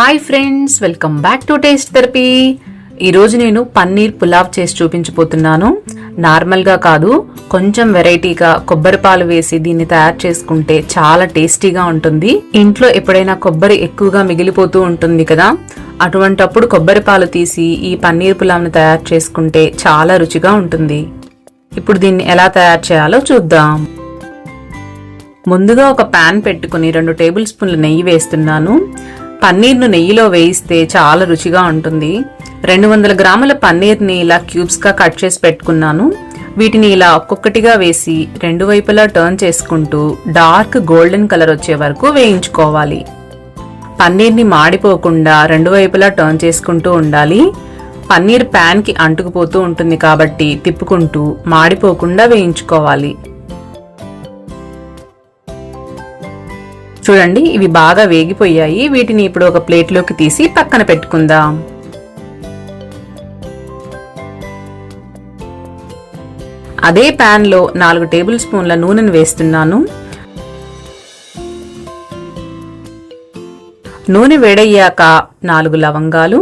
Hi friends, welcome back to taste therapy. ఈరోజు నేను పన్నీర్ పులావ్ చేసి చూపించబోతున్నాను. నార్మల్గా కాదు, కొంచెం వెరైటీగా కొబ్బరి పాలు వేసి దీన్ని తయారు చేసుకుంటే చాలా టేస్టీగా ఉంటుంది. ఇంట్లో ఎప్పుడైనా కొబ్బరి ఎక్కువగా మిగిలిపోతూ ఉంటుంది కదా, అటువంటప్పుడు కొబ్బరి పాలు తీసి ఈ పన్నీర్ పులావ్ని తయారు చేసుకుంటే చాలా రుచిగా ఉంటుంది. ఇప్పుడు దీన్ని ఎలా తయారు చేయాలో చూద్దాం. ముందుగా ఒక ప్యాన్ పెట్టుకుని 2 టేబుల్ స్పూన్ల నెయ్యి వేస్తున్నాను. పన్నీర్ను నెయ్యిలో వేయిస్తే చాలా రుచిగా ఉంటుంది. 200 గ్రాముల పన్నీర్ని ఇలా క్యూబ్స్గా కట్ చేసి పెట్టుకున్నాను. వీటిని ఇలా ఒక్కొక్కటిగా వేసి 2 వైపులా టర్న్ చేసుకుంటూ డార్క్ గోల్డెన్ కలర్ వచ్చే వరకు వేయించుకోవాలి. పన్నీర్ని మాడిపోకుండా 2 వైపులా టర్న్ చేసుకుంటూ ఉండాలి. పన్నీర్ ప్యాన్కి అంటుకుపోతూ ఉంటుంది కాబట్టి తిప్పుకుంటూ మాడిపోకుండా వేయించుకోవాలి. చూడండి, ఇవి బాగా వేగిపోయాయి. వీటిని ఇప్పుడు ఒక ప్లేట్లోకి తీసి పక్కన పెట్టుకుందాం. అదే ప్యాన్ లో 4 టేబుల్ స్పూన్ల నూనెను వేస్తున్నాను. నూనె వేడయ్యాక 4 లవంగాలు,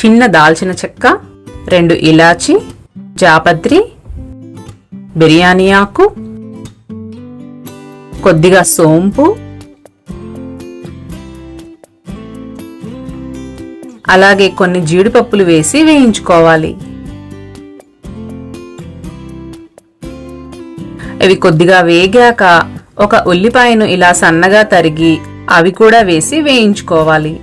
చిన్న దాల్చిన చెక్క, 2 ఇలాచి, జాపత్రి, బిర్యానీ ఆకు, కొద్దిగా సోంపు, అలాగే కొన్ని జీడిపప్పులు వేసి వేయించుకోవాలి. ఇవి కొద్దిగా వేగాక ఒక ఉల్లిపాయను ఇలా సన్నగా తరిగి అవి కూడా వేసి వేయించుకోవాలి.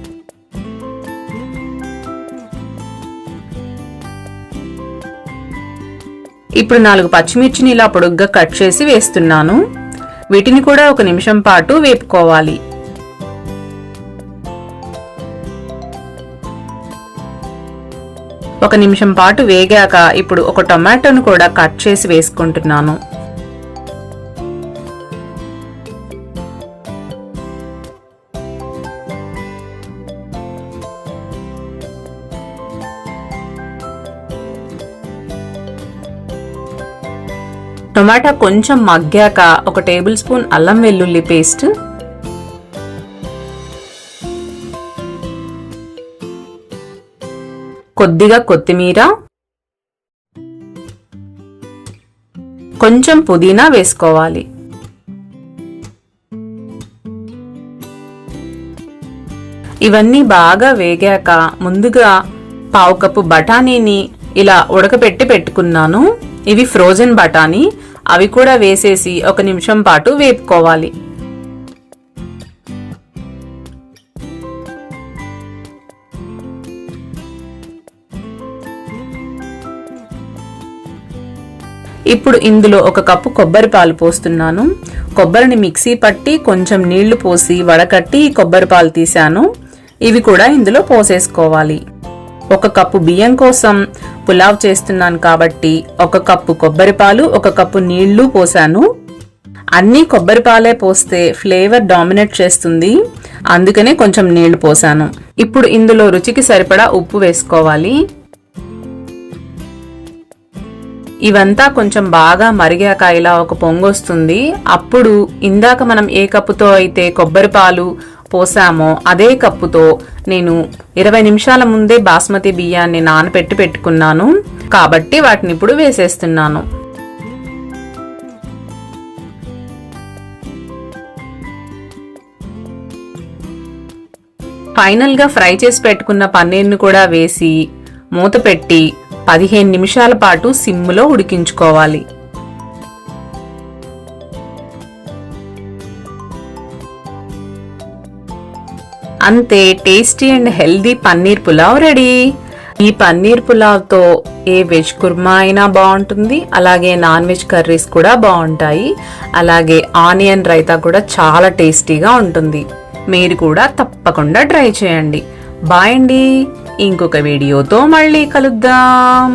ఇప్పుడు 4 పచ్చిమిర్చిని ఇలా పొడుగ్గా కట్ చేసి వేస్తున్నాను. వీటిని కూడా 1 నిమిషం పాటు వేపుకోవాలి. ఒక నిమిషం పాటు వేగాక ఇప్పుడు ఒక టొమాటోను కూడా కట్ చేసి వేసుకుంటున్నాను. టొమాటో కొంచెం మగ్గాక 1 టేబుల్ స్పూన్ అల్లం వెల్లుల్లి పేస్ట్, కొద్దిగా కొత్తిమీర, కొంచెం పుదీనా వేసుకోవాలి. ఇవన్నీ బాగా వేగాక ముందుగా 1/2 కప్పు బఠానీని ఇలా ఉడకపెట్టి పెట్టుకున్నాను. ఇవి ఫ్రోజన్ బఠానీ. అవి కూడా వేసేసి 1 నిమిషం పాటు వేపుకోవాలి. ఇప్పుడు ఇందులో 1 కప్పు కొబ్బరి పాలు పోస్తున్నాను. కొబ్బరిని మిక్సీ పట్టి కొంచెం నీళ్లు పోసి వడకట్టి కొబ్బరి పాలు తీశాను. ఇవి కూడా ఇందులో పోసేసుకోవాలి. 1 కప్పు బియ్యం కోసం పులావ్ చేస్తున్నాను కాబట్టి 1 కప్పు కొబ్బరి పాలు, 1 కప్పు నీళ్లు పోసాను. అన్ని కొబ్బరి పాలే పోస్తే ఫ్లేవర్ డామినేట్ చేస్తుంది, అందుకనే కొంచెం నీళ్లు పోసాను. ఇప్పుడు ఇందులో రుచికి సరిపడా ఉప్పు వేసుకోవాలి. ఇవంతా కొంచెం బాగా మరిగాక ఇలా ఒక పొంగొస్తుంది. అప్పుడు ఇందాక మనం ఏ కప్పుతో అయితే కొబ్బరి పాలు పోసామో అదే కప్పుతో నేను 20 నిమిషాల ముందే బాస్మతి బియ్యాన్ని నానబెట్టి పెట్టుకున్నాను కాబట్టి వాటిని ఇప్పుడు వేసేస్తున్నాను. ఫైనల్ గా ఫ్రై చేసి పెట్టుకున్న పన్నీర్ను కూడా వేసి మూత పెట్టి 15 నిమిషాల పాటు సిమ్లో ఉడికించుకోవాలి. అంతే, tasty and healthy paneer pulao ready. ఈ పన్నీర్ పులావ్తో ఏ వెజ్ కుర్మా అయినా బాగుంటుంది, అలాగే నాన్ వెజ్ కర్రీస్ కూడా బాగుంటాయి. అలాగే ఆనియన్ రైతా కూడా చాలా టేస్టీగా ఉంటుంది. మీరు కూడా తప్పకుండా ట్రై చేయండి. బాయ్ అండి. ఇంకొక వీడియోతో మళ్ళీ కలుద్దాం.